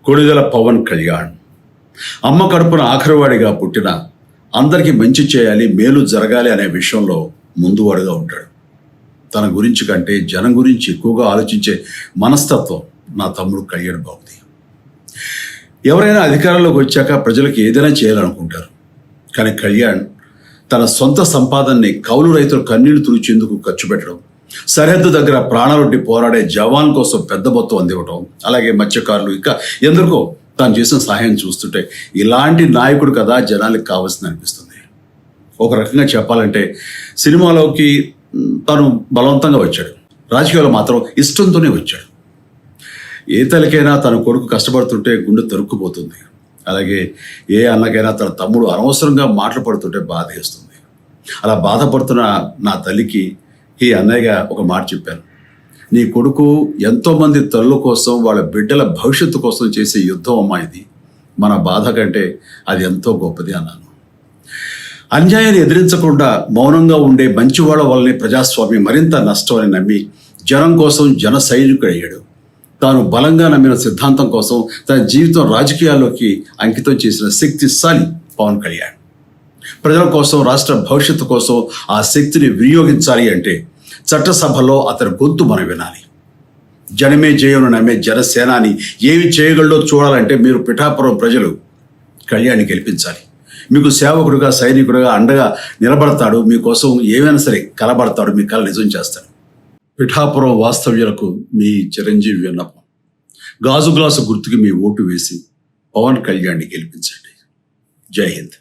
కొణిదెల పవన్ కళ్యాణ్ అమ్మ కడుపున ఆఖరివాడిగా పుట్టిన అందరికీ మంచి చేయాలి, మేలు జరగాలి అనే విషయంలో ముందువాడుగా ఉంటాడు. తన గురించి కంటే జనం గురించి ఎక్కువగా ఆలోచించే మనస్తత్వం నా తమ్ముడు కళ్యాణ్ బాబుది. ఎవరైనా అధికారంలోకి వచ్చాక ప్రజలకు ఏదైనా చేయాలనుకుంటారు. కానీ కళ్యాణ్ తన సొంత సంపాదనని కౌలు రైతులు కన్నీళ్లు తుడిచేందుకు ఖర్చు పెట్టడం, సరిహద్దు దగ్గర ప్రాణాలొడ్డి పోరాడే జవాన్ కోసం పెద్ద మొత్తం అందివ్వటం, అలాగే మత్స్యకారులు ఇంకా ఎందరికో తాను చేసిన సహాయం చూస్తుంటే ఇలాంటి నాయకుడు కదా జనాలకు కావాల్సింది అనిపిస్తుంది. ఒక రకంగా చెప్పాలంటే సినిమాలోకి తను బలవంతంగా వచ్చాడు, రాజకీయాలు మాత్రం ఇష్టంతోనే వచ్చాడు. ఏ తల్లికైనా తన కొడుకు కష్టపడుతుంటే గుండె తరుక్కుపోతుంది. అలాగే ఏ అన్నకైనా తన తమ్ముడు అనవసరంగా మాటలు పడుతుంటే బాధ వేస్తుంది. అలా బాధపడుతున్న నా తల్లికి ఈ అన్నయ్యగా ఒక మాట చెప్పాను. నీ కొడుకు ఎంతోమంది తల్లుల కోసం, వాళ్ళ బిడ్డల భవిష్యత్తు కోసం చేసే యుద్ధం అమ్మా ఇది. మన బాధ కంటే అది ఎంతో గొప్పది అన్నాను. అన్యాయాన్ని ఎదిరించకుండా మౌనంగా ఉండే మంచివాళ్ళ వల్లనే ప్రజాస్వామ్యం మరింత నష్టం అని నమ్మి జనం కోసం జన సైనికుడు అయ్యాడు. తాను బలంగా నమ్మిన సిద్ధాంతం కోసం తన జీవితం రాజకీయాల్లోకి అంకితం చేసిన శక్తిశాలి పవన్ కళ్యాణ్. ప్రజల కోసం, రాష్ట్ర భవిష్యత్తు కోసం ఆ శక్తిని వినియోగించాలి అంటే చట్టసభలో అతని గొంతు మనం వినాలి. జనమే జయను నమ్మే జనసేనాని ఏమి చేయగలడో చూడాలంటే మీరు పిఠాపురం ప్రజలు కళ్యాణ్ని గెలిపించాలి. మీకు సేవకుడుగా, సైనికుడుగా అండగా నిలబడతాడు. మీకోసం ఏమైనా సరే కలబడతాడు, మీ కళ నిజం చేస్తాడు. పిఠాపురం వాస్తవ్యులకు మీ చిరంజీవి విన్నపం, గాజు గ్లాసు గుర్తుకి మీ ఓటు వేసి పవన్ కళ్యాణ్ని గెలిపించండి. జై హింద్.